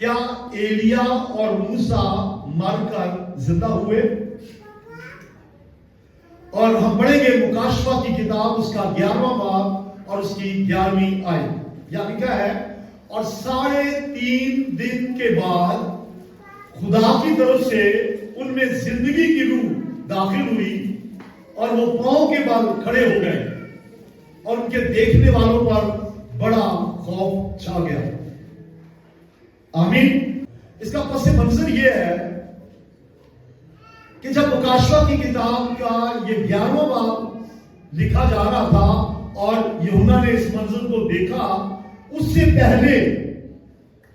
کیا ایلیا اور موسیٰ مر کر زندہ ہوئے؟ اور ہم پڑھیں گے مکاشفہ کی کتاب اس کا 11واں باب اور اس کی 11ویں آیت۔ یہاں لکھا ہے اور 3.5 دن کے بعد خدا کی طرف سے ان میں زندگی کی روح داخل ہوئی اور وہ پاؤں کے بل کھڑے ہو گئے اور ان کے دیکھنے والوں پر بڑا خوف چھا گیا۔ آمین۔ اس کا پس منظر یہ ہے کہ جب مکاشفہ کی کتاب کا یہ 11واں باب لکھا جا رہا تھا اور یوحنا نے اس منظر کو دیکھا، اس سے پہلے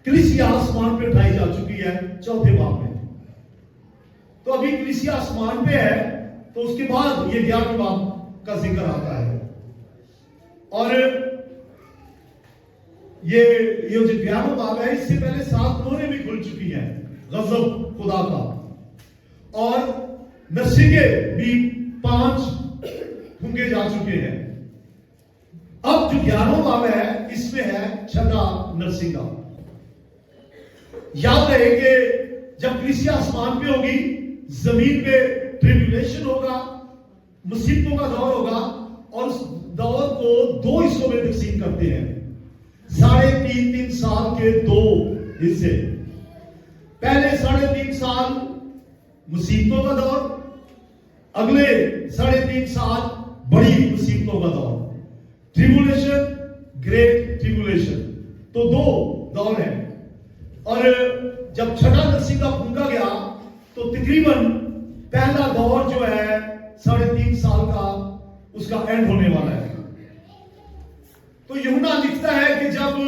کلیسیا آسمان پہ اٹھائی جا چکی ہے 4تھے باب میں۔ تو ابھی کلیسیا آسمان پہ ہے، تو اس کے بعد یہ 11ویں باب کا ذکر آتا ہے۔ اور یہ جو 11واں باب ہے، اس سے پہلے 7 مہریں بھی کھل چکی ہیں غضب خدا کا، اور نرسنگیں بھی 5 پھونکے جا چکے ہیں۔ اب جو 11واں باب ہے، اس میں ہے 6واں نرسنگا۔ یاد رہے کہ جب کلیسیا آسمان پہ ہوگی، زمین پہ ٹریبیولیشن ہوگا، مصیبتوں کا دور ہوگا، اور اس دور کو 2 حصوں میں تقسیم کرتے ہیں۔ 3.5 سال کے 2 حصے۔ پہلے 3.5 سال مصیبتوں کا دور، اگلے 3.5 سال بڑی مصیبتوں کا دور، ٹریبولیشن، گریٹ ٹریبولیشن۔ تو 2 دور ہیں۔ اور جب 6واں نرسنگا پھونکا گیا تو تقریباً پہلا دور جو ہے 3.5 سال کا، اس کا اینڈ ہونے والا ہے۔ تو یوحنا لکھتا ہے کہ جب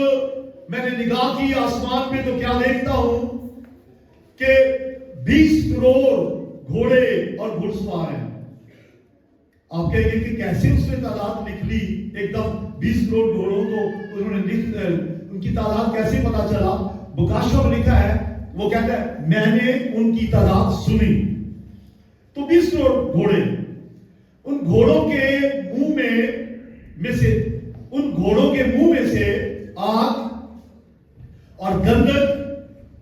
میں نے نگاہ کی آسمان پہ تو کیا دیکھتا ہوں کہ 20 کروڑ گھوڑے اور گھڑ سوار ہیں۔ آپ کہیں گے کہ کیسے اس نے تعداد لکھ لی ایک دم 20 کروڑ گھوڑوں کو انہوں نے ان کی تعداد کیسے پتا چلا؟ مکاشفہ میں لکھا ہے، وہ کہتا ہے میں نے ان کی تعداد سنی۔ تو 20 کروڑ گھوڑے، ان گھوڑوں کے منہ میں سے ان گھوڑوں کے منہ میں سے آگ اور گندک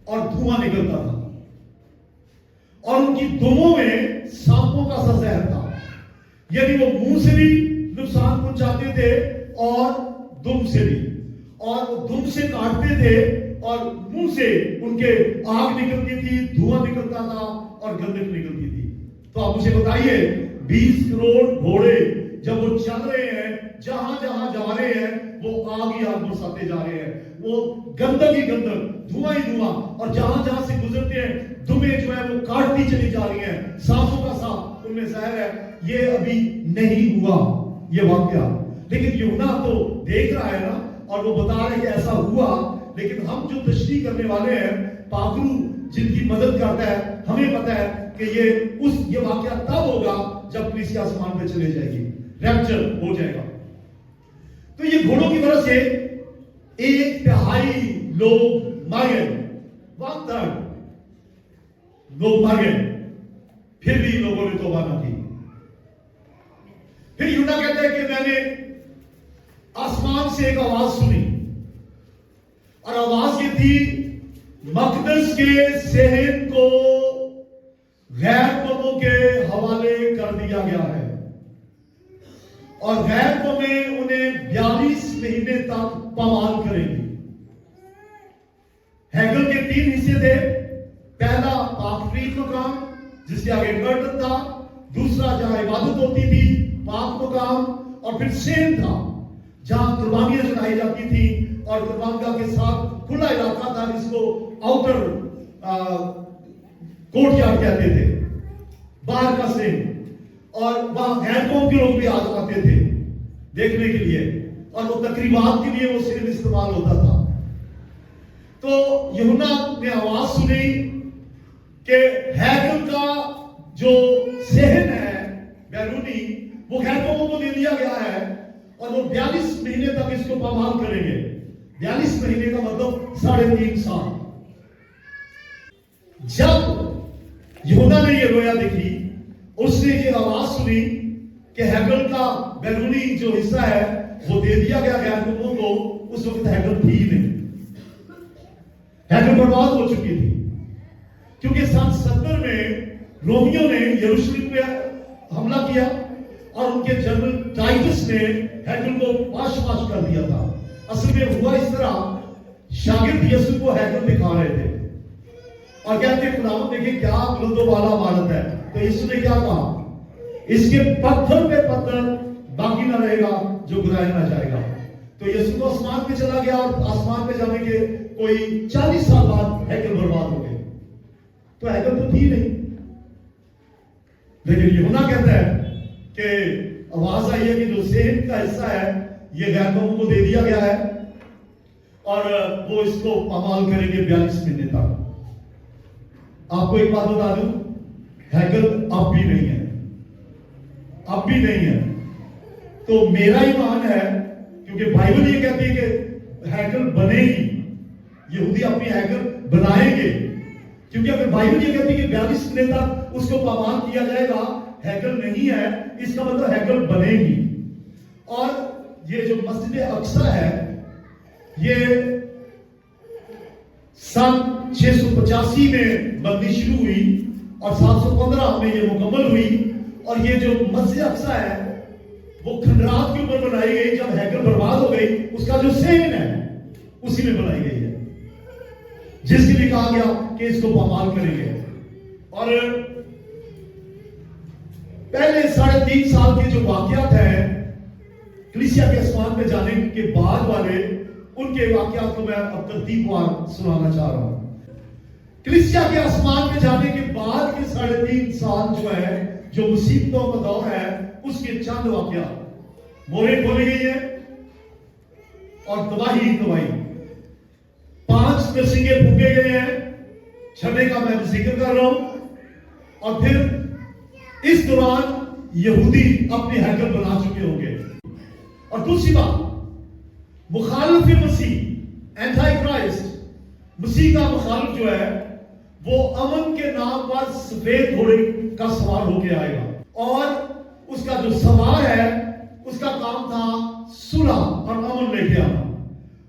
اور دھواں نکلتا تھا، اور ان کی دموں میں سانپوں کا سا زہر تھا۔ یعنی وہ منہ سے بھی نقصان پہنچاتے تھے اور دم سے بھی، اور وہ دم سے کاٹتے تھے اور منہ سے ان کے آگ نکلتی تھی، دھواں نکلتا تھا اور گندک نکلتی تھی۔ تو آپ مجھے بتائیے 20 کروڑ گھوڑے جب وہ چل رہے ہیں، جہاں جہاں جا رہے ہیں وہ آگ ہی آگ برساتے جا رہے ہیں، وہ گندگ ہی گندگ، دھواں ہی دھواں، اور جہاں جہاں سے گزرتے ہیں دمیں جو ہے وہ کاٹتی چلی جا رہی ہیں، سانپوں کا سا ان میں زہر ہے۔ یہ ابھی نہیں ہوا یہ واقعہ، لیکن یوحنا تو دیکھ رہا ہے نا، اور وہ بتا رہے کہ ایسا ہوا۔ لیکن ہم جو تشریح کرنے والے ہیں، پاکرو جن کی مدد کرتا ہے، ہمیں پتا ہے کہ یہ واقعہ تب ہوگا جب کلیسیا آسمان پہ چلے جائے گی، ریپچر ہو جائے گا۔ تو یہ گھوڑوں کی وجہ سے 1/3 لوگ مر گئے، 1/3 لوگ مر گئے، پھر بھی لوگوں نے توبہ نہ کی۔ پھر یوحنا کہتا ہے کہ میں نے آسمان سے ایک آواز سنی، اور آواز یہ تھی مقدس کے صحن کو غیر قوموں کے حوالے کر دیا گیا ہے، اور غیر قومیں انہیں 42 مہینے تک پامال کریں گی۔ ہیکل کے 3 حصے تھے، پہلا پاک فریق مقام جس کے آگے کرٹن تھا، دوسرا جہاں عبادت ہوتی تھی پاک مقام، اور پھر صحن تھا جہاں قربانیاں چڑھائی جاتی تھی، اور قربانگاہ کے ساتھ کھلا علاقہ تھا جس کو آؤٹر کوٹ یارڈ کہتے تھے، باہر کا صحن، اور وہاں غیر قوم کے لوگ بھی آتے تھے دیکھنے کے لیے، اور وہ تقریبات کے لیے وہ صحن استعمال ہوتا تھا۔ تو یوحنا نے آواز سنی کہ ہیکل کا جو صحن ہے بیرونی، وہ غیر قوموں کو دے دیا گیا ہے، اور وہ 42 مہینے تک اس کو پامال کریں گے۔ 42 مہینے کا مطلب 3.5 سال۔ جب یوحنا نے یہ رویا دیکھی، اس نے یہ آواز سنی کہ ہیکل کا بیرونی جو حصہ ہے وہ دے دیا گیا غیر قوموں کو، اس وقت ہیکل تھی نہیں۔ हैकल बर्बाद हो चुकी थी, क्योंकि सन 70 में रोमियो ने यरूशलेम पे हमला किया और उनके जनरल टाइटस ने हैकल को पाश कर दिया था। असल में हुआ इस तरह, शागिर्द यीशु को हैकल दिखा रहे थे और कहते हैं खुदावंद देखिए क्या बुलंदों वाला इमारत है। तो यीशु ने क्या कहा, इसके पत्थर पे पत्थर बाकी ना रहेगा जो गिराया ना जाएगा। तो यीशु को आसमान पे चला गया और आसमान पे जाने के कोई 40 साल बाद हैकल बर्बाद हो गए। तो हैकल तो थी नहीं, लेकिन यूहन्ना कहता है कि आवाज आई है कि जो सेहत का हिस्सा है ये गैर कौमों को दे दिया गया है और वो इसको पामाल करेंगे 42 महीने तक। आपको एक बात बता दूं, हैकल अब भी नहीं है, अब भी नहीं है। तो मेरा ईमान है, क्योंकि बाइबल ये कहती है कि हैकल बनेगी, यहूदी अपनी हैकल बनाएंगे, क्योंकि अगर बाइबल ये कहती है कि 42 महीने तक उसको पामाल किया जाएगा, हैकल नहीं है, इसका मतलब हैकल बनेगी। और ये जो मस्जिद अक्सा है ये सन 685 में बननी शुरू हुई और 715 में ये मुकम्मल हुई। और ये जो मस्जिद अक्सा है वो खंडरात के ऊपर बनाई गई, जब हैकल बर्बाद हो गई उसका जो सेन है उसी में बनाई गई है, जिसके लिए कहा गया कि इसको पामाल करेंगे। और पहले 3.5 साल के जो वाकयात हैं कलीसिया के आसमान पे जाने के बाद वाले, उनके वाकयात को मैं अब तरतीबवार सुनाना चाह रहा हूं। कलीसिया के आसमान पे जाने के बाद के 3.5 साल जो है, जो मुसीबतों का दौर है, उसके चंद वाकयात। मोहरें खोली गई है और तबाही 5 नरसिंगे फूके गए हैं, 6 का मैं जिक्र कर रहा हूं। और फिर इस दौरान यहूदी अपने हैकल बना चुके होंगे। और दूसरी बात, मुखालिफ मसीह, एंटी क्राइस्ट, मसीह का मुखालिफ जो है वो अमन के नाम पर सफेद घोड़े का सवार होके आएगा और उसका जो सवार है उसका काम था सुलह और अमन लेके आना।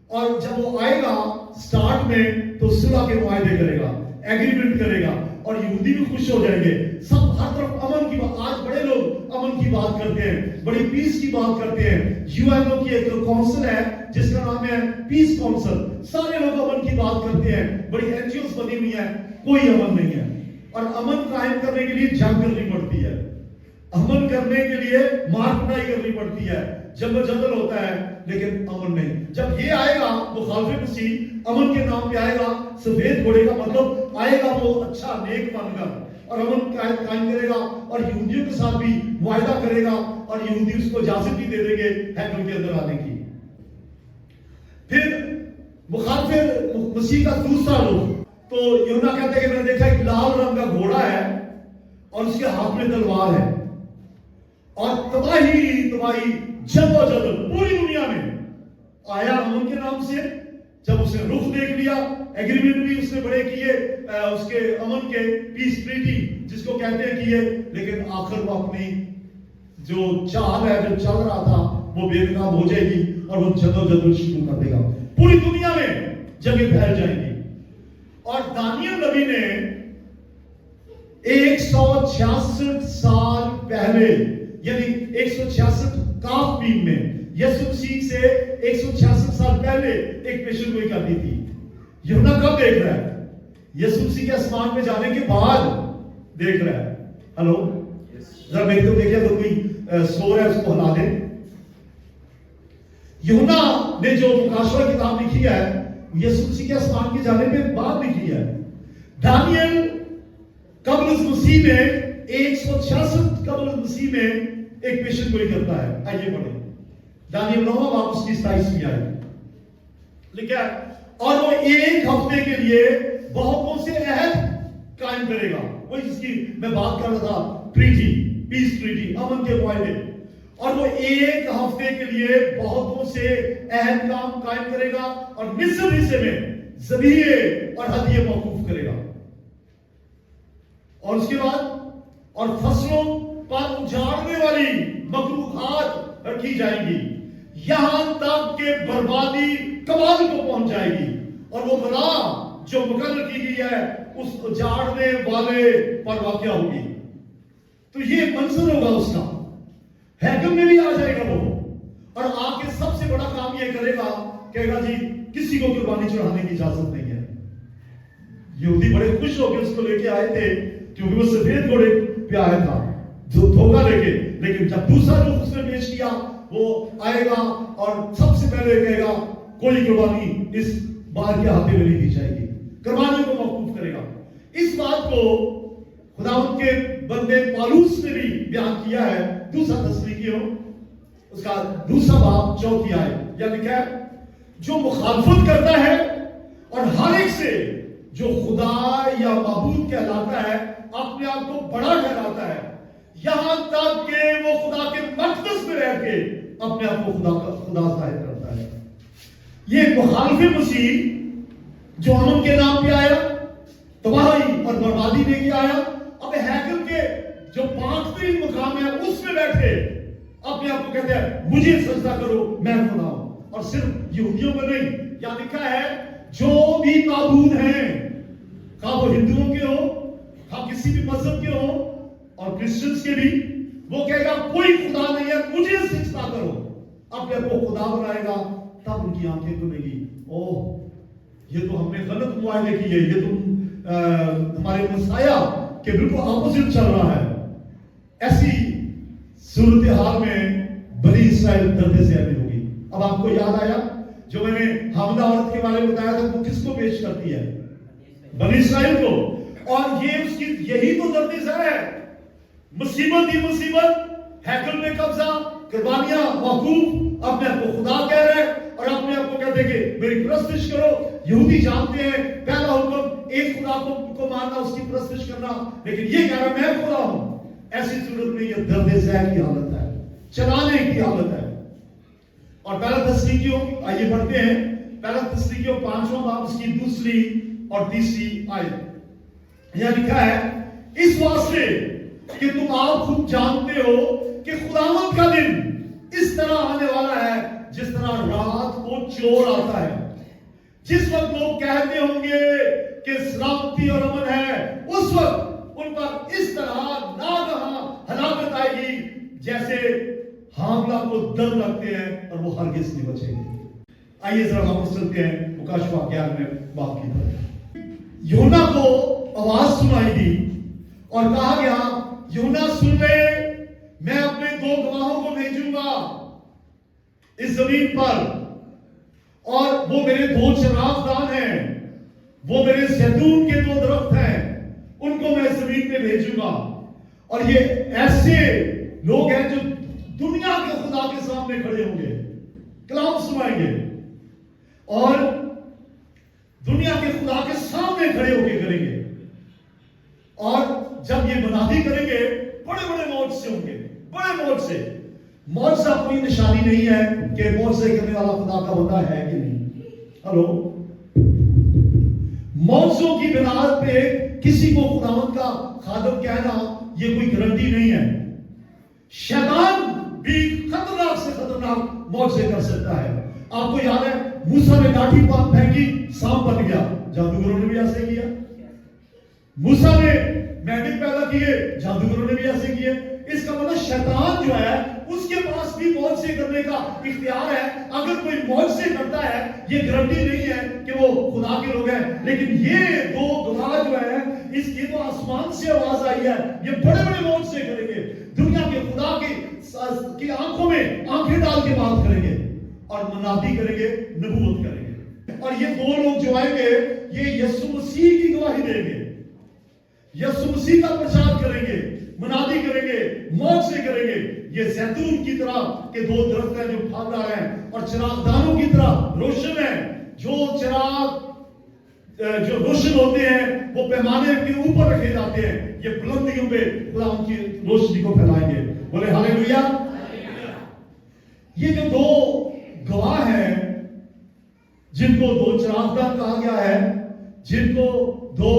और जब वो आएगा स्टार्ट में तो सुलह के मुआहदे करेगा, एग्रीमेंट करेगा और यहूदी भी खुश हो जाएंगे। सब हर तरफ अमन की बात, आज बड़े लोग अमन की बात करते हैं, बड़ी पीस की बात करते हैं। यूएनओ की एक काउंसिल है जिसका नाम है पीस काउंसिल, सारे लोग अमन की बात करते हैं, बड़ी एनजीओस बनी हुई है, कोई अमन नहीं है। और अमन कायम करने के लिए जंग करनी पड़ती है, अमन करने के लिए मार पिटाई करनी पड़ती है, जंगल होता है, लेकिन अमन नहीं। जब ये आएगा मुखालिफ मसीह अमन के नाम पे आएगा, सफेद घोड़े का मतलब आएगा वो अच्छा नेक बनकर और अमन कायम करेगा और यहूदियों के साथ भी वायदा करेगा और यहूदी उसको इजाजत भी दे देंगे हैकल के अंदर आने की। फिर मुखालिफ मसीह का दूसरा रूप, तो यूहन्ना कहते हैं कि मैंने देखा एक लाल रंग का घोड़ा है और उसके हाथ में तलवार है और तबाही जद्दोजहद पूरी दुनिया में आया अमन के नाम से। जब उसने रुख देख लिया, एग्रीमेंट भी उसने बड़े किए, उसके अमन के पीस ट्रीटी जिसको कहते हैं किए, लेकिन आखिर वो अपनी जो चाल है, जो चल रहा था, वो बेनकाब हो जाएगी और वो जद्दोजहद शुरू कर देगा। पूरी दुनिया में जंगें फैल जाएंगी। और दानियल नबी ने 166 साल पहले, यानी 166 काफ बीम में यीशु मसीह से 166 साल पहले एक पेशन गोई कर दी थी। यूहन्ना कब देख रहा है? यीशु मसीह के आसमान में जाने के बाद देख रहा है। हेलो, जरा मेरे को देखिए, तो कोई सो है उसको हिला दे। यूहन्ना ने जो मुकाशवा किताब लिखी है यीशु मसीह के आसमान के जाने के बाद लिखी है। दानियल कब्र मसीह में 166 कब्र मसीह में एक पेशन गोई करता है। आइए पढ़े दानियल 9 बाब उसकी 27 में आए लिखा है, और वो एक हफ्ते के लिए बहुतों से अहद कायम करेगा। वही जिसकी मैं बात कर रहा था, ट्रीटी, पीस ट्रीटी, अमन के मुआहदे। और वो एक हफ्ते के लिए बहुतों से अहद काम कायम करेगा और मिस्र हिस्से में ज़बीहे और हदिये मौकूफ करेगा। और उसके बाद और फसलों पर उजाड़ने वाली मखलूकात रखी जाएंगी, यहां तक कि बर्बादी कमाल को पहुंच जाएगी। और वो बला जो मुकर्रर की गई है उस उजाड़ने वाले पर वाक़या होगी। तो ये मंजर होगा उसका, हैकम में भी आ जाएगा वो, और आके सबसे बड़ा काम ये करेगा, कहेगा जी किसी को कुर्बानी चढ़ाने की इजाजत नहीं है। यहूदी बड़े खुश होकर उसको लेके आए थे क्योंकि वो सफेद घोड़े पे आया था धोखा लेके, लेकिन जब दूसरा जो उसने पेश किया वो आएगा और सबसे पहले कहेगा कोई कुर्बानी इस बार के हाथे में नहीं दी जाएगी, कुर्बानियों को मौकूफ करेगा। इस बात को खुदावंद के बंदे पौलुस ने भी बयान किया है। दूसरा तस्लीकियों उसका दूसरा बाब 4 आयत, या लिखा है जो मुखालफत करता है और हर एक से जो खुदा या माबूद कहलाता है अपने आप को बड़ा ठहराता है, यहां तक कि वो खुदा के मक़दस में रह के अपने आप को खुदा जाहिर करता है। ये मुखालिफ मसीह जो अमन के नाम पे आया, तबाही और बर्बादी लेके आया, अब हैकल के जो 5 मुकाम है उसमें बैठे अपने आप को कहते हैं मुझे सजदा करो मैं खुदा हूं। और सिर्फ यहूदियों को नहीं, यहां लिखा है जो भी माबूद हैं, खा वो हिंदुओं के हो, खा किसी भी मजहब के हो, और क्रिश्चियंस के भी, वो कहेगा कोई खुदा नहीं है, मुझे सजदा करो, अपने आप को खुदा बनाएगा, तब उनकी आंखें खुलेगी। ओह ये तो हमने गलत मुआयने किए, ये तो हमारे मसाया के बिल्कुल अपोजिट चल रहा है। ऐसी सूरत हाल में बनी इसराइल दर्द से होगी। अब आपको याद आया जो मैंने हामिदा औरत के बारे में बताया था, वो किसको पेश करती है? बनी इसराइल को। और ये उसकी यही तो दर्द है, मुसीबत ही मुसीबत, हैकल में कब्जा, कुर्बानियां मौकूफ, अपने आप को खुदा कह रहे हैं और अपने आप को कहते हैं कि मेरी परस्तिश करो। यहूदी जानते हैं पहला हुक्म एक खुदा को मानना, उसकी परस्तिश करना, लेकिन ये कह रहा मैं खुदा हूं। ऐसी सूरत में ये दर्द ज़हर की हालत है, चलाने की हालत है। और पहला तस्लीकियों, आइए पढ़ते हैं पहला तस्लीकियों 5वां बाब उसकी 2 और 3 आयत। यह लिखा है इस वास्ते कि तुम आप खुद जानते हो कि खुदावंद का दिन इस तरह आने वाला है जिस तरह रात को चोर आता है। जिस वक्त लोग कहते होंगे कि सलामती और अमन है, उस वक्त उन पर इस तरह नागहां हलाकत आएगी जैसे हामला को दम लगते हैं और वो हरगिज़ नहीं बचेंगे। आइए जरा वापस चलते हैं मुकाशवा 11वें बाब की तरफ। यूहन्ना को आवाज सुनाई दी और कहा गया यूहन्ना सुन ले, मैं अपने 2 गवाहों को भेजूंगा इस जमीन पर, और वो मेरे 2 चरागदान हैं, वो मेरे जैतून के 2 दरख्त हैं, उनको मैं जमीन पे भेजूंगा। और ये ऐसे लोग हैं जो दुनिया के खुदा के सामने खड़े होंगे, कलाम सुनाएंगे और दुनिया के खुदा के सामने खड़े होकर करेंगे। और जब ये मुनादी करेंगे बड़े बड़े मौज से होंगे, बड़े मौज से। मौज का कोई निशानी नहीं है कि मौज से करने वाला खुदा का बंदा है कि नहीं। हेलो, मौजों की बिनार पे किसी को खुदावंद का खादम कहना ये कोई गारंटी नहीं है। शैतान भी खतरनाक से खतरनाक मौजे कर सकता है। आपको याद है मूसा ने लाठी फेंकी, सांप बन गया, जादूगरों ने भी ऐसे किया। मूसा ने मेंढक पैदा किए, जादूगरों ने भी ऐसे किए। इसका मतलब शैतान जो है उसके पास भी मौज से करने का इख्तियार है। अगर कोई मौज से करता है ये गारंटी नहीं है कि वो खुदा के लोग हैं। लेकिन ये 2 गवाह जो है इसकी तो आसमान से आवाज आई है, ये बड़े बड़े मौज से करेंगे, दुनिया के खुदा की आंखों में आंखें डाल के बात करेंगे और मुनादी करेंगे, नबूवत करेंगे। और ये 2 लोग जो आएंगे ये यीशु मसीह की गवाही देंगे, यीशु मसीह का प्रचार करेंगे, मुनादी करेंगे, मौज से करेंगे। ये जैतून की तरह के 2 दरख्त हैं जो फल रहे हैं और चिरागदानों की तरह रोशन है। जो चिराग जो रोशन होते हैं वो पैमाने के ऊपर रखे जाते हैं, ये बुलंदियों पे खुदा उनकी रोशनी को फैलाएंगे। बोले हालेलुया। ये जो 2 गवाह हैं जिनको 2 चिरागदान कहा गया है, जिनको 2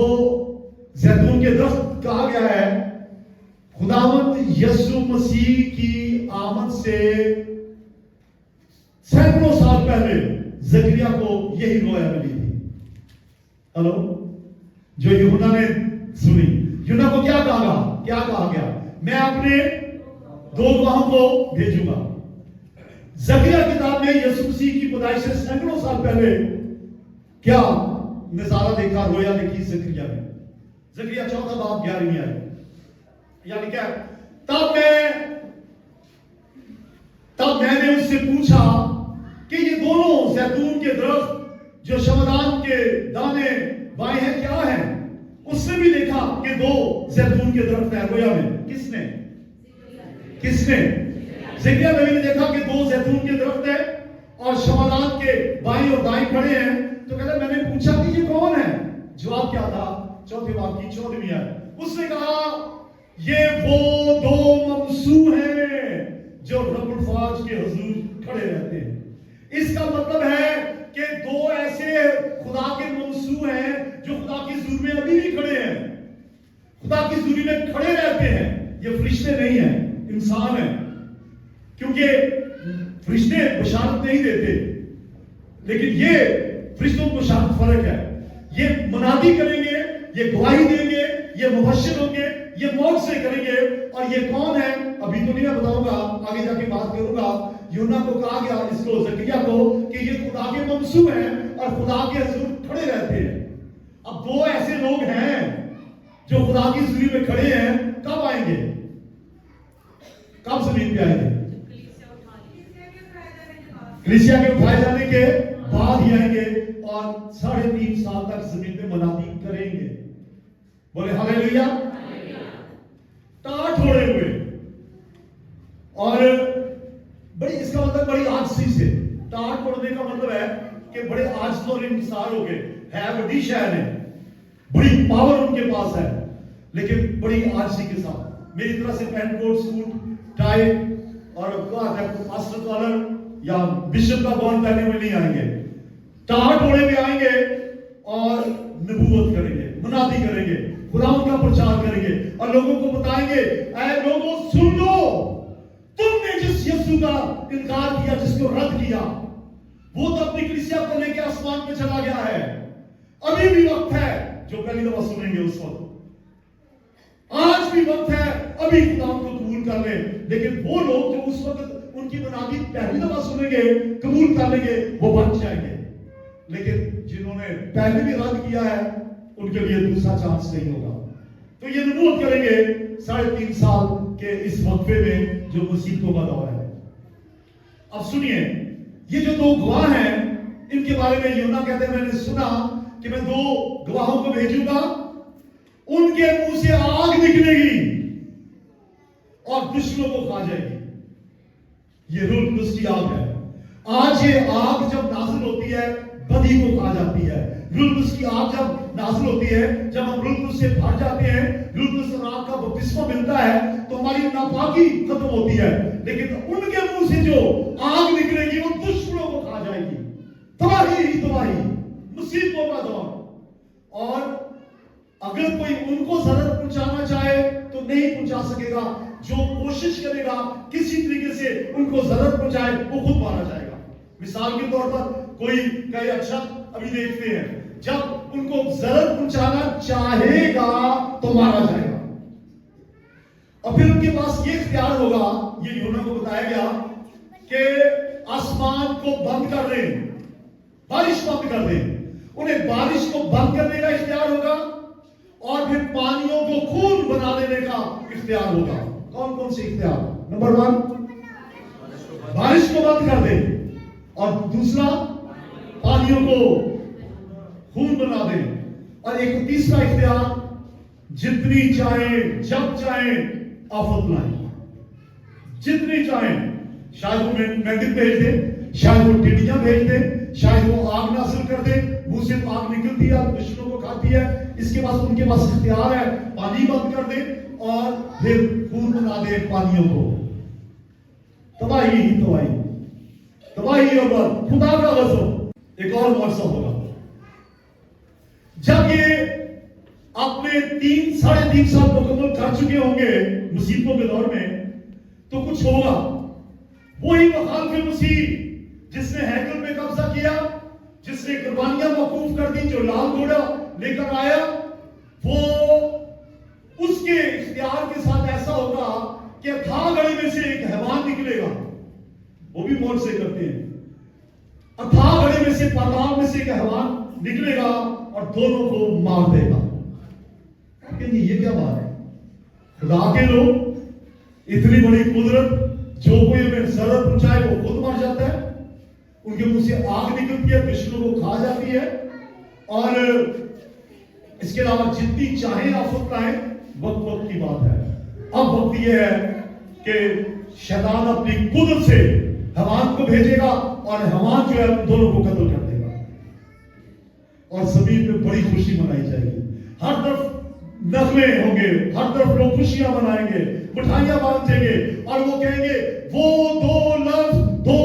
जैतून के दरख्त कहा गया है, खुदावंद यीशु मसीह की आमद से सैकड़ों साल पहले जकरिया को यही रोया मिली थी। हेलो, जो यूहन्ना ने सुनी, यूहन्ना को क्या कहा गया? मैं अपने 2 गवाहों को भेजूंगा। जकरिया किताब में यीशु मसीह की पैदाइश से सैकड़ों साल पहले क्या नजारा देखा, रोया देखी जकरिया ने। जकरिया 4 बाब 11वीं आयत, यानी क्या? तब मैंने उससे पूछा कि ये दोनों जैतून के दरख्त जो शमदान के दाने बाएं हैं क्या हैं? उसने भी देखा कि 2 जैतून के दरख्त हैं। रोया में किसने? ज़करिया नबी ने देखा कि 2 जैतून के दरख्त हैं और शमदान के बाएं और दाएं खड़े हैं। तो कहता मैंने पूछा कि ये कौन है? जवाब क्या था? 4 बाब की 14वीं आयत, उसने कहा ये वो 2 ममसू हैं जो रब्बुल फाज के हुजूर खड़े रहते हैं। इसका मतलब है कि 2 ऐसे खुदा के ममसू हैं जो खुदा की हुजूर में अभी भी खड़े हैं, खुदा की हुजूरी में खड़े रहते हैं। ये फरिश्ते नहीं है, इंसान है, क्योंकि फरिश्ते बशारत नहीं देते, लेकिन ये फरिश्तों को बशारत फर्क है। ये मुनादी करेंगे, ये गवाही देंगे, ये मुबश्शिर होंगे, ये मौत से करेंगे। और ये कौन है अभी तो नहीं मैं बताऊंगा, आगे जाके बात करूंगा। यूहन्ना को कहा गया, इसको जकरिया को, कि ये खुदा के ममसू हैं और खुदा के हुजूर खड़े रहते हैं। अब 2 ऐसे लोग हैं जो खुदा की हुजूरी में खड़े हैं। कब आएंगे? कब जमीन पे आएंगे? कलीसिया के उठाए जाने के बाद ही आएंगे और 3.5 साल तक जमीन पे मनादी करेंगे। बोले हालेलुया। टाट छोड़े हुए और बड़ी, इसका मतलब बड़ी आजसी से। टाट तोड़ने का मतलब है कि बड़े आजज़ और इंसार हो गए है, बड़ी शहर है, बड़ी पावर उनके पास है, लेकिन बड़ी आजजी के साथ। मेरी तरह से पैंट कोट सूट टाई और मास्टर कॉलर या बिशप का गॉन पहने हुए नहीं आएंगे। टाट ओढ़े में आएंगे और नबूवत करेंगे, मुनादी करेंगे, खुदा का प्रचार करेंगे और लोगों को बताएंगे, ऐ लोगों सुन लो, तुमने जिस यीशु का इनकार किया, जिसको रद्द किया, वो तो अपनी कलीसिया को लेकर आसमान पे चला गया है। अभी भी वक्त है, जो पहली दफा सुनेंगे उस वक्त, आज भी वक्त है, अभी खुदा को कबूल कर ले। लेकिन वो लोग जो उस वक्त उनकी मुनादी पहली दफा सुनेंगे, कबूल कर लेंगे, वो बच जाएंगे। लेकिन जिन्होंने पहले भी रद्द किया है, उनके लिए दूसरा चांस नहीं होगा। तो ये नबूवत करेंगे 3.5 साल के इस वक्फे में जो मुसीबतों का दौर है। अब सुनिए, ये जो 2 गवाह हैं, इनके बारे में यूहन्ना कहते हैं, मैंने सुना कि मैं 2 गवाहों को भेजूंगा, उनके मुंह से आग निकलेगी और दुश्मनों को खा जाएगी। ये रूह कुदस की आग है। आज ये आग जब नाज़िल होती है, बदी को खा जाती है। रूह कुदस की आग जब नाज़िल होती है, जब हम रूह कुदस से भर जाते हैं, रूह कुदस और आग का बपतिस्मा मिलता है, तो हमारी नापाकी खत्म होती है। लेकिन उनके मुंह से जो आग निकलेगी, वो दुश्मनों को खा जाएगी। तबाही ही तबाही, मुसीबतों का दौर। और अगर कोई उनको जरूरत पहुंचाना चाहे तो नहीं पहुंचा सकेगा। जो कोशिश करेगा किसी तरीके से उनको जरूरत पहुंचाए, वो खुद मारा जाएगा। मिसाल के तौर पर कोई कहे, अच्छा अभी देखते हैं, जब उनको जरूरत पहुंचाना चाहेगा तो मारा जाएगा। और फिर उनके पास ये इख्तियार होगा, ये यूहन्ना को बताया गया कि आसमान को बंद कर दें, बारिश बंद कर दें। उन्हें बारिश को बंद करने का इख्तियार होगा और फिर पानियों को खून बना देने का इख्तियार होगा। कौन कौन से इख्तियार? नंबर 1, बारिश को बंद कर दे, और दूसरा पानियों को खून बना दे, और एक तीसरा इख्तियार, जितनी चाहे जब चाहे आफत लाए, जितनी चाहे। शायद वो मेंढक भेज दे, शायद वो टिड्डियां भेज दे, शायद वो आग नासिल कर दे, मुंह से आग निकलती है, दुश्मनों को खाती है। इसके बाद उनके पास इख्तियार है, पानी बंद कर दे और फिर खून बना दे पानियों को। तबाही ही तबाही, तबाही और खुदा का गज़ब। एक और मौसम होगा जब ये अपने 3-3.5 साल मुकम्मल कर चुके होंगे मुसीबतों के दौर में, तो कुछ होगा। वही मुखालिफ मसीह जिसने हैकल पे कब्जा किया, जिसने कुर्बानियां मौकूफ कर दी, जो लाल घोड़ा लेकर आया, वो उसके इख्तियार के साथ ऐसा होगा कि अथाह गढ़ी में से एक हैवान निकलेगा, वो भी मौत से करते हैं, अथाह गढ़ी में से, पाताल में से एक हैवान निकलेगा और दोनों को मार देगा। ये क्या बात है? खुदा के लोग, इतनी बड़ी कुदरत, जो कोई हमें जरूरत पहुंचाए वो खुद मर जाता है, उनके मुंह से आग निकलती है, दुश्मनों को खा जाती है, और इसके अलावा जितनी चाहे आफत आए, वक्त वक्त की बात है। अब वक्त यह है कि शैतान अपनी कुदरत से हवान को भेजेगा और हवान जो है दोनों को कत्ल कर देगा, और जमीन पे बड़ी खुशी मनाई जाएगी। हर तरफ नगमे होंगे, हर तरफ लोग खुशियां मनाएंगे, मिठाइयां बांटेंगे, और वो कहेंगे वो दो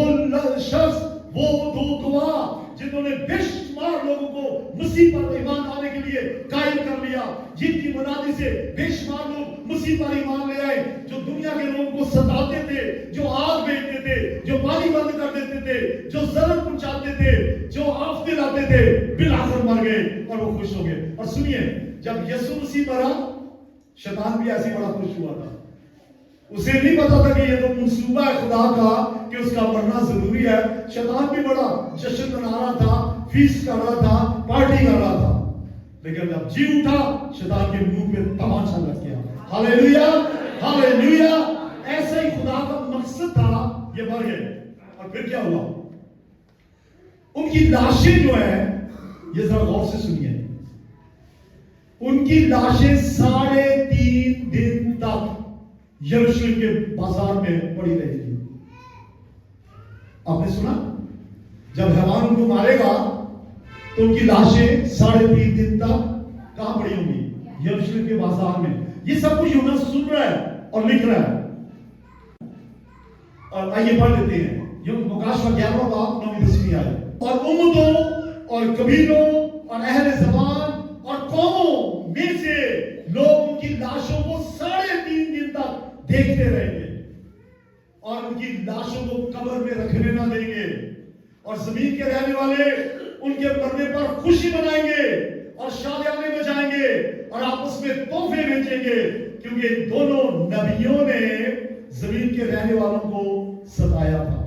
शख्स, वो दो गवाह जिन्होंने बेशुमार लोगों को मसीह पर ईमान लाने के लिए कायल कर लिया, जिनकी मुनादी से बेशुमार लोग मसीह पर ईमान ले आए, जो दुनिया के लोगों को सताते थे, जो आग बेचते थे, जो पानी बंद कर देते थे, जो जरर पहुंचाते थे, जो आफतें लाते थे, बिलाखिर मर गए और वो खुश हो गए। और सुनिए, जब यीशु मसीह मरा, शैतान भी ऐसे बड़ा खुश हुआ था। उसे नहीं पता था कि ये तो मंसूबा है खुदा का कि उसका मरना जरूरी है। शैतान भी बड़ा जश्न मना रहा था, फीस्ट कर रहा था, पार्टी कर रहा था, लेकिन जब जी उठा, शैतान के मुंह पे तमाचा लग गया। Hallelujah, hallelujah. ऐसा ही खुदा का मकसद था, ये मर गए। और फिर क्या हुआ? उनकी लाशें जो है, ये जरा गौर से सुनिए, उनकी लाशें 3.5 दिन तक यरूशलेम के बाजार में पड़ी रहेगी। आपने सुना? जब हैवान उनको मारेगा तो उनकी लाशें 3.5 दिन तक कहां पड़ी होंगी? यरूशलेम के बाजार में। ये सब कुछ यूहन्ना सुन रहा है और लिख रहा है। और आइए पढ़ लेते हैं, लूकास का 11वां बाब 9-10 आए। और उम्मतों और कबीलों और अहले ज़बान और कौमों में से लोग उनकी लाशों को 3.5 दिन तक देखते रहेंगे, और उनकी लाशों को कब्र में रखने ना देंगे, और जमीन के रहने वाले उनके मरने पर खुशी मनाएंगे और शादियां बजाएंगे और आपस में तोहफे भेजेंगे, क्योंकि दोनों नबियों ने जमीन के रहने वालों को सताया था।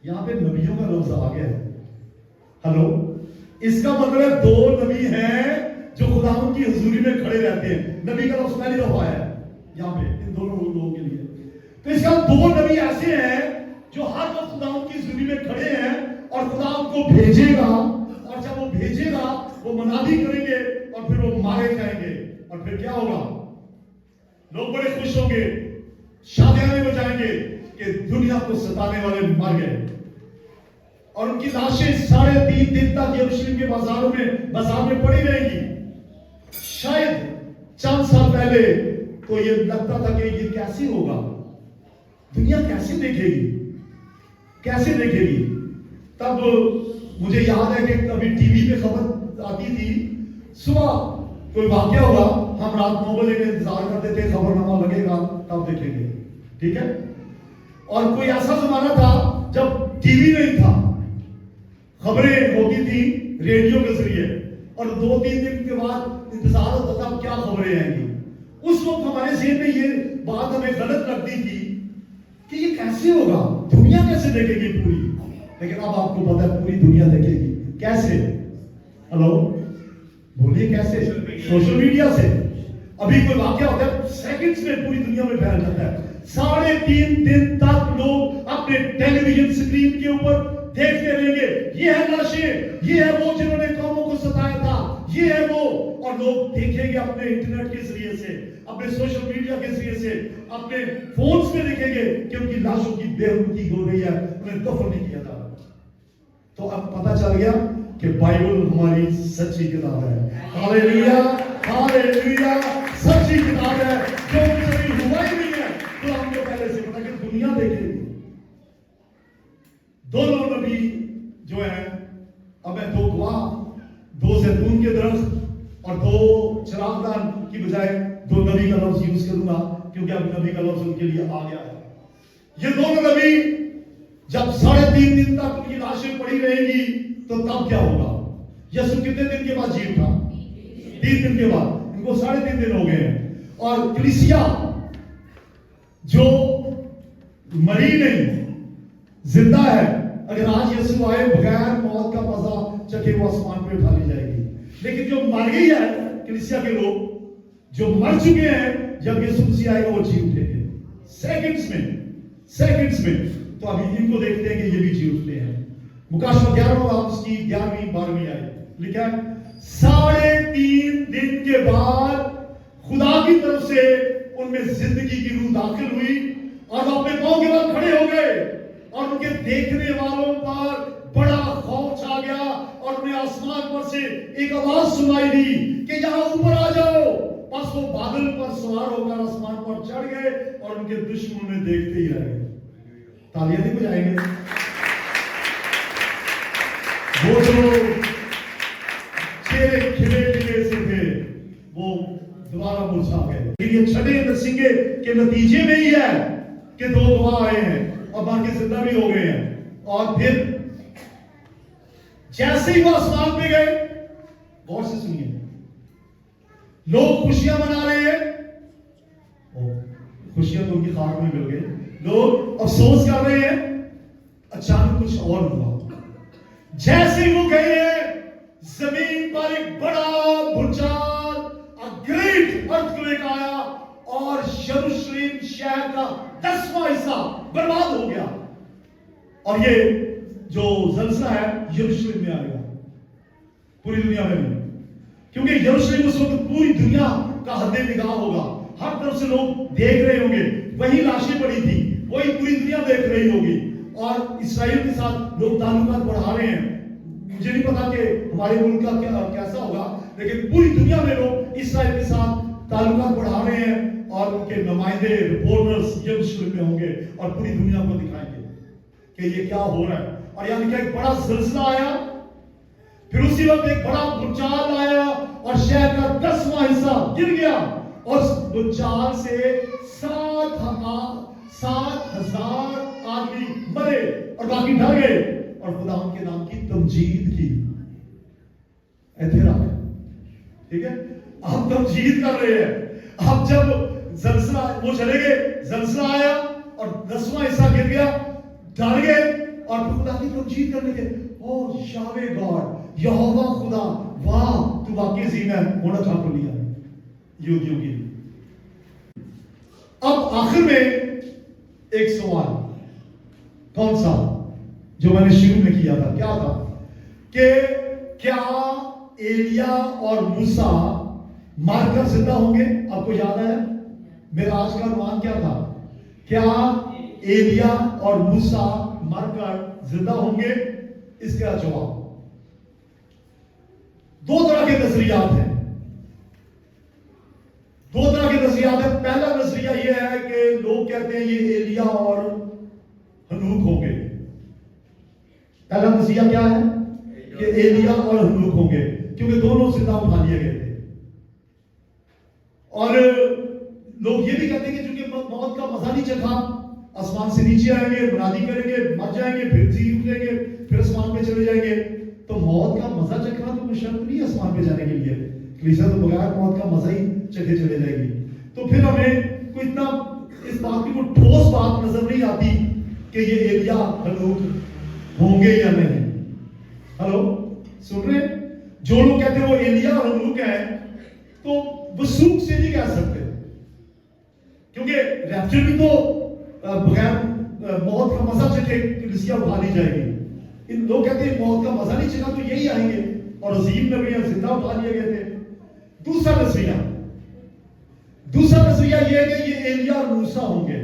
यहां पे नबियों का लफ्ज आ गया है। हेलो, इसका मतलब 2 नबी हैं जो खुदावंद की हुजूरी में खड़े रहते हैं। नबी का लफ्ज पहली दफा है यहां पे इन दोनों लोगों के लिए। तो इसका 2 नबी ऐसे हैं जो हर वक्त खुदावंद की हुजूरी में खड़े हैं, और खुदा उनको भेजेगा, और जब वो भेजेगा वो मनादी करेंगे और फिर वो मारे जाएंगे। और फिर क्या होगा? लोग बड़े खुश होंगे, शादियां बजाएंगे कि दुनिया को सताने वाले मर गए, और उनकी लाशें 3.5 दिन तक यरूशलेम के बाजार में पड़ी रहेंगी। शायद चंद साल पहले तो ये लगता था कि ये कैसे होगा, दुनिया कैसे देखेगी, कैसे देखेगी। तब मुझे याद है कि कभी टीवी पे खबर आती थी, सुबह कोई वाकया होगा, हम रात 9 बजे का इंतजार करते थे, खबरनामा लगेगा तब देखेंगे, ठीक है। और कोई ऐसा जमाना था जब टीवी नहीं था, खबरें होती थी रेडियो के जरिए, और 2-3 दिन के बाद इंतजार होता था क्या खबरें आएंगी। उस वक्त हमारे ज़हन में ये बात हमें गलत लगती थी कि ये कैसे होगा, दुनिया कैसे देखेगी पूरी। लेकिन अब आपको पता है पूरी दुनिया देखेगी। कैसे? हेलो, बोलिए कैसे? सोशल मीडिया से। अभी कोई वाकया होता है, सेकंड्स में पूरी दुनिया में फैल जाता है। 3.5 दिन तक लोग अपने टेलीविजन स्क्रीन के ऊपर देखते रहेंगे, ये है लाशें, ये है वो जिन्होंने कौमों को सताया था, ये है वो। और लोग देखेंगे अपने इंटरनेट के जरिए से, अपने सोशल मीडिया के जरिए से, अपने फोन्स में देखेंगे कि उनकी लाशों की बेरुखी हो रही है, उन्हें दफन नहीं किया जा रहा। तो अब पता चल गया कि बाइबल हमारी सच्ची किताब है। हालेलुया, हालेलुया, सच्ची किताब है, जो कभी हुआ ही नहीं है। तो हमको पहले से पता कि दुनिया देखेगी। दोनों नबी जो है, अब मैं 2 गवाह, 2 जैतून के दरख्त और 2 चिरागदान की बजाय 2 नबी का लफ्ज यूज करूंगा, क्योंकि अब नबी का लफ्ज उनके लिए आ गया है। ये दोनों नबी जब 3.5 दिन तक उनकी लाशें पड़ी रहेंगी तो तब क्या होगा? यसु कितने दिन के बाद जी उठा? 3 दिन के बाद। इनको 3.5 दिन हो गए हैं। और कलीसिया जो मरी नहीं, जिंदा है, अगर आज यसु आए बगैर मौत का मजा चखे वो आसमान पे उठा ली जाएगी। लेकिन जो मर गई है कलीसिया के लोग, जो मर चुके हैं, जब यीशु मसीह आएगा वो जी उठेंगे सेकंड्स में। तो अभी इनको देखते हैं कि ये भी जी उठते हैं। मुकाशवा 11वां उसकी 11वीं 12वीं आयत लिखा है, 3.5 दिन के बाद खुदा की तरफ से उनमें जिंदगी की रूह दाखिल हुई और अपने पांव के बल खड़े हो गए और उनके देखने वालों पर बड़ा खौफ छा गया और उन्हें आसमान पर से एक आवाज सुनाई दी कि यहां ऊपर आ जाओ। बस वो बादल पर सवार होकर आसमान पर चढ़ गए और उनके दुश्मन उन्हें देखते ही रह गए। तालियां नहीं बजाएंगे? वो जो चेहरे खिले से थे वो दोबारा मुरझा गए। ये छठे नरसिंगे के नतीजे में ही है कि 2 गवाह आए हैं और बाकी जिंदा भी हो गए हैं। और फिर जैसे ही वो आसमान पे गए, गौर से सुनिए, लोग खुशियां मना रहे हैं, खुशियां तो उनकी खाक में मिल गई, लोग अफसोस कर रहे हैं। अचानक कुछ और हुआ। जैसे ही वो गए हैं, जमीन पर एक बड़ा भूचाल, अ ग्रेट अर्थक्वेक आया और यरूशलेम शहर का 10वां हिस्सा बर्बाद हो गया। और ये जो जलसा है यरूशलेम में आएगा, पूरी दुनिया में नहीं, क्योंकि यरूशलेम उस वक्त पूरी दुनिया का हद निगाह होगा। हर तरफ से लोग देख रहे होंगे, वही लाशें पड़ी थी, वही पूरी दुनिया देख रही होगी। और इस्राएल के साथ लोग ताल्लुकात बढ़ा रहे हैं। मुझे नहीं पता कि हमारे मुल्क का कैसा होगा, लेकिन पूरी दुनिया में लोग इस्राएल के साथ ताल्लुकात बढ़ा रहे हैं और उनके नुमाइंदे, रिपोर्टर्स यरूशलेम में होंगे और पूरी दुनिया को दिखाएंगे कि ये क्या हो रहा है। और यहाँ लिखा एक बड़ा ज़लज़ला आया, फिर उसी वक्त एक बड़ा भूचाल आया और शहर का 10वां हिस्सा गिर गया और भूचाल से 7,000 आदमी मरे और बाकी डर गए और खुदा के नाम की तमजीद की। ऐथिरा, ठीक है, आप तमजीद कर रहे हैं। अब जब जलसा वो चले गए, जलसा आया और 10वां हिस्सा गिर गया, डर गए और खुदा की तमजीद करने के, ओ यावे गॉड, यहोवा खुदा, वाह तू वाकई अजीम है, होना चाहता लिया युग की। अब आखिर में एक सवाल, कौन सा, जो मैंने शुरू में किया था, क्या था कि क्या एलिया और मूसा मारकर जिंदा होंगे? आपको याद है मेरा आज का अनुमान क्या था? क्या एलिया और मूसा मरकर जिंदा होंगे? इसका जवाब 2 तरह के नजरियात हैं। 2 तरह के नजरियात हैं। पहला नजरिया यह है कि लोग कहते हैं ये एलिया और हनूक होंगे। पहला नजरिया क्या है कि एलिया और हनूक होंगे, क्योंकि दोनों जिंदा उठा लिए गए थे। और लोग ये भी कहते हैं कि चूंकि मौत का मजा नहीं चखा, आसमान से नीचे आएंगे, मुनादी करेंगे, मर जाएंगे, फिर जी उठेंगे, फिर आसमान पे चले जाएंगे। तो मौत का मजा चखना तो कोई शर्त नहीं है आसमान पे जाने के लिए। कलीसिया तो बगैर मौत का मजा ही चखे चले जाएगी। तो फिर हमें कोई इतना इस बात की कोई ठोस बात नजर नहीं आती कि ये एलिया हनूक होंगे या नहीं। हेलो, सुन रहे? जो लोग कहते हैं वो एलिया और हनूक है, तो वसूख से नहीं कह सकते, क्योंकि रैप्चर भी तो बगैर मौत का मजा चखे कलीसिया उठा ली जाएगी। इन लोग कहते हैं मौत का मजा नहीं चखा तो यही आएंगे, और अजीम नबियां जिंदा उठा लिए गए थे। दूसरा नजरिया ये है कि ये एलिया और मूसा होंगे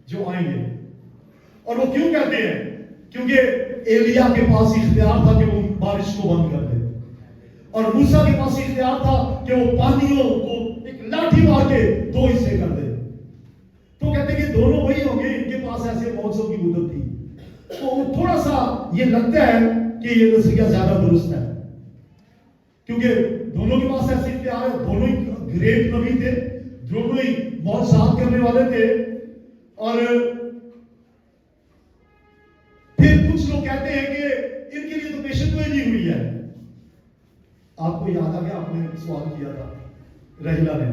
जो आएंगे। और वो क्यों कहते हैं? क्योंकि एलिया के पास इख्तियार था कि वो बारिश को बंद कर दे, और मूसा के पास इख्तियार था कि वो पानियों को एक लाठी मार के 2 हिस्से कर दे। तो कहते हैं कि दोनों वही होंगे, इनके पास ऐसे मौसम की मुद्दत थी। तो थोड़ा सा ये लगता है कि ये नजरिया ज्यादा दुरुस्त है, क्योंकि दोनों के पास ऐसे इख्तियार है, दोनों ही ग्रेट नबी थे, दोनों ही बहुत साथ करने वाले थे। और फिर कुछ लोग कहते हैं कि इनके लिए तो बेशक कोई नहीं आपने सवाल किया था रहीला ने।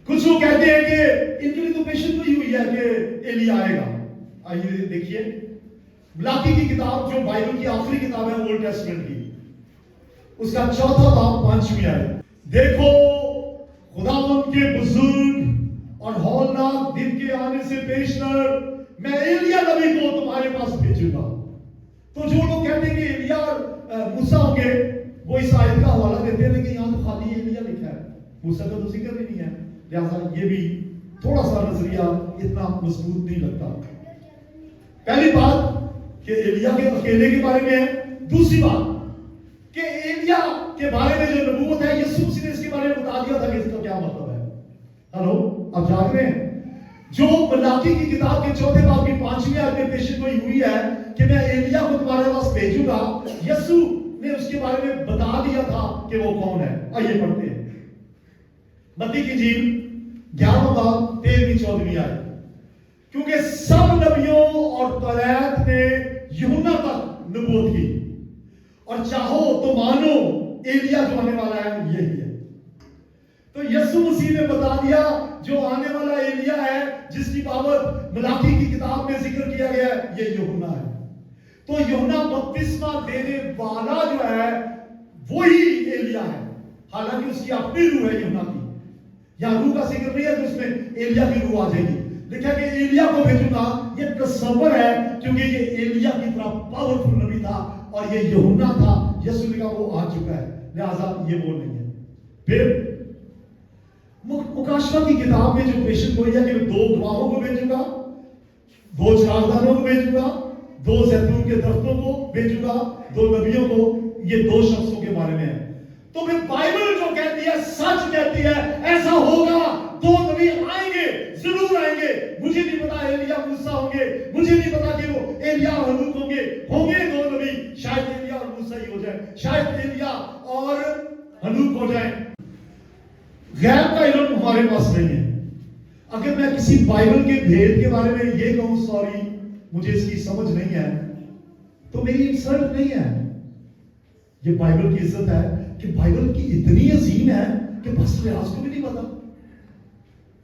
कुछ लोग कहते हैं कि इनके लिए तो पेशेंट हुई है कि एलिया आएगा। आइए देखिए मलाकी की किताब जो बाइबल की आखिरी किताब है ओल्ड टेस्टमेंट की, उसका 4वां बाब 5वीं आयत। देखो खुदावंद के बुजुर्ग और हौलनाक दिन के आने से पेशतर मैं एलिया नबी को तुम्हारे पास भेजूंगा। तो जो लोग कहते हैं कि एलिया और मूसा होंगे वो इस आयत का हवाला देते हैं, लेकिन यहां तो खाली एलिया लिखा है, मूसा का तो जिक्र ही नहीं है। लिहाजा ये भी थोड़ा सा नजरिया इतना मजबूत नहीं लगता। पहली बात कि एलिया के अकेले के बारे में है। दूसरी बात कि एलिया के बारे में जो नबूवत है यीशु मसीह ने इसके बारे में बता दिया था कि इसका क्या मतलब है। हेलो, आप जाग रहे हैं? जो मलाकी की किताब के 4 बाब की 5वीं आयत में पेशेंगोई हुई है कि मैं एलिया को तुम्हारे पास भेजूंगा, यीशु ने उसके बारे में बता दिया था कि वो कौन है। आइए पढ़ते हैं मत्ती की इंजील 11वां बाब 13वीं-14वीं आयत। क्योंकि सब नबियों और तौरात ने यूहन्ना तक नबूवत की, और चाहो तो मानो एलिया जो आने वाला है यही है। तो यीशु मसीह ने बता दिया जो आने वाला एलिया है जिसकी बाबत मलाकी की किताब में जिक्र किया गया है, ये यूहन्ना है। तो यूहन्ना बपतिस्मा देने वाला जो है वही एलिया है, हालांकि उसकी अपनी रूह है यूहन्ना की। यहां रूह का जिक्र नहीं है तो उसमें एलिया की रूह आ जाएगी। लिखा कि एलिया को भेजूंगा, ये तस्वर है क्योंकि ये एलिया की तरह पावरफुल नबी था और ये यूहन्ना था। यीशु ने कहा वो आ चुका है, लिहाजा ये वो नहीं है। फिर मुकाशवा की किताब में जो पेशेंट गोई है कि 2 गवाहों को भेजूंगा, 2 चरागदारों को भेजूंगा, 2 जैतून के दरख्तों को भेजूंगा, 2 नबियों को, ये 2 शख्सों के बारे में है। तो फिर बाइबल जो कहती है सच कहती है, ऐसा होगा, 2 नबी आएंगे, जरूर आएंगे। मुझे नहीं पता एलिया मूसा होंगे, मुझे नहीं पता कि वो एलिया और हनूक होंगे 2 नबी, शायद एलिया और मूसा ही हो जाए, शायद एलिया और हनूक हो जाए। गैर का इल्म हमारे पास नहीं है। अगर मैं किसी बाइबल के भेद के बारे में ये कहूं सॉरी मुझे इसकी समझ नहीं है, तो मेरी इंसल्ट नहीं है। ये बाइबल की इज्जत है कि बाइबल की इतनी अजीम है कि बस रियाज को भी नहीं पता।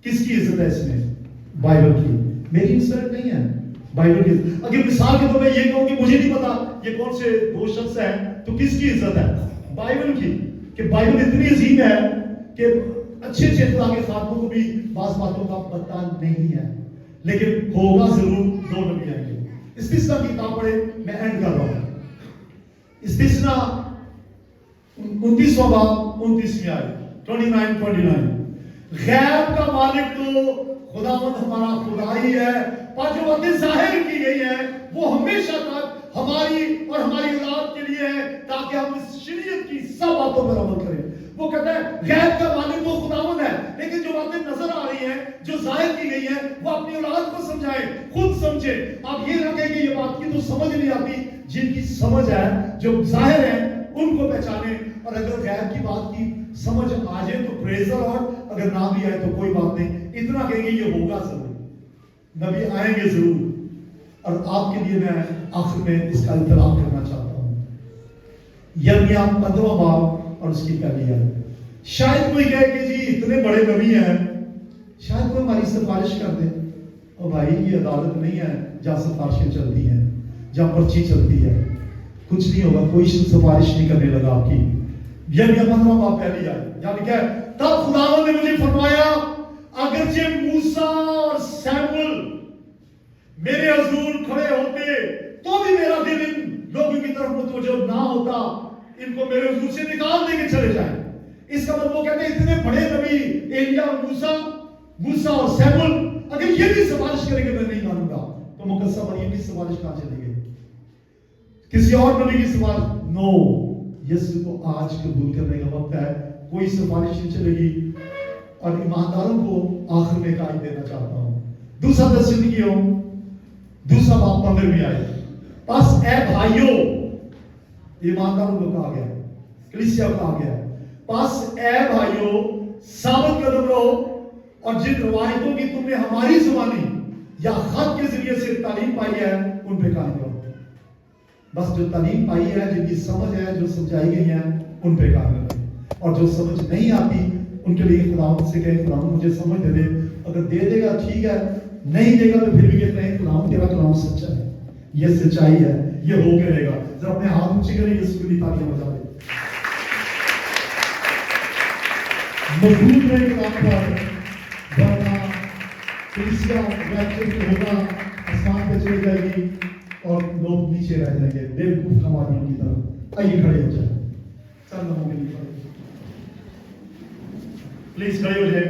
किसकी इज्जत है इसमें? बाइबल की। मेरी इंसल्ट नहीं है, बाइबल की। अगर मिसाल के तौर पे ये कहूं कि मुझे नहीं पता ये कौन से 2 शख्स हैं, तो किसकी इज्जत है? बाइबल की। कि बाइबल इतनी अजीम है कि अच्छे खुदा के खातों को भी बास बातों का पता नहीं है, लेकिन होगा जरूर, 2 नबी आएंगे। इस्तिस्ना की किताब पढ़े, मैं एंड कर रहा हूं। इस्तिस्ना 29वां बाब 29वीं आयत 29 गैब का मालिक तो खुदावंद हमारा खुदा ही है, पर जो बातें जाहिर की गई है वो हमेशा तक हमारी और हमारी औलाद के लिए है, ताकि हम इस शरीयत की सब बातों पर अमल करें। वो कहता है गैब का मालिक वो खुदावंद है, लेकिन जो बातें नजर आ रही हैं, जो जाहिर की गई हैं, वो अपनी औलाद को समझाए, खुद समझे। आप ये ना कहें कि ये बात की तो समझ नहीं आती। जिनकी समझ है, जो जाहिर है, उनको पहचाने। और अगर गैब की बात की समझ आ जाए तो प्रेज द लॉर्ड, अगर ना भी आए तो कोई बात नहीं। इतना कहेंगे ये होगा जरूर, नबी आएंगे जरूर। और आपके लिए मैं आखिर में इसका इंतजाम करना चाहता हूं। यिर्मयाह 15वां बाब और उसकी पहली आयत। शायद कोई कहे कि जी इतने बड़े नबी हैं, शायद कोई हमारी सिफारिश कर दे। और भाई ये अदालत नहीं है जहां सिफारिशें चलती हैं, जहां पर्ची चलती है। कुछ नहीं होगा, कोई सिफारिश नहीं करने लगा आपकी। यिर्मयाह 15वां बाब पहली आयत, यहां लिखा है तब खुदावंद ने मुझे फरमाया अगरचे मूसा और सैमुअल मेरे हुजूर खड़े होते तो भी मेरा दिल इन लोगों की तरफ मुतवज्जो ना होता, इनको मेरे हुजूर से निकाल देके चले जाए। इसका मतलब वो कहते हैं इतने बड़े नबी एलिया और मूसा और सैमुअल अगर ये भी सिफारिश करेंगे मैं नहीं मानूंगा, तो मुकद्दस मरियम की सिफारिश कहां चलेगी? किसी और नबी की सिफारिश? नो, यीशु को आज कबूल करने का वक्त है, कोई सिफारिश नहीं चलेगी। और ईमानदारों को आखिर में कायद देना चाहता हूं। दूसरा दस्तूर 2 बाब 15वीं आयत। बस ए भाइयों, ईमानदारों को कहा गया, कलीसिया को कहा गया, बस ए भाइयों साबित कदम रहो और जिन रवायतों की तुमने हमारी जुबानी या खत के जरिए से तालीम पाई है उन पे कायम रहो। बस जो तालीम पाई है, जिनकी समझ है, जो समझाई गई है, उन पे कायम रहो। और जो समझ नहीं आती उनके लिए खुदावंद से कहें खुदावंद मुझे समझ दे दे, अगर दे देगा ठीक है, नहीं देगा तो फिर भी कहते हैं खुदावंद तेरा कलाम सच्चा है, ये सच्चाई है, ये हो के रहेगा। जरा अपने हाथ ऊंचे करें, यीशु के लिए तालियां बजा दें। मजबूत रहे कलाम पर, वरना कलीसिया रैप्चर होगा, आसमान पे चली जाएगी और लोग नीचे रह जाएंगे बेवकूफ हमारियों की तरह। आइए खड़े हो जाए, चल लोगों के लिए प्लीज खड़े हो जाए।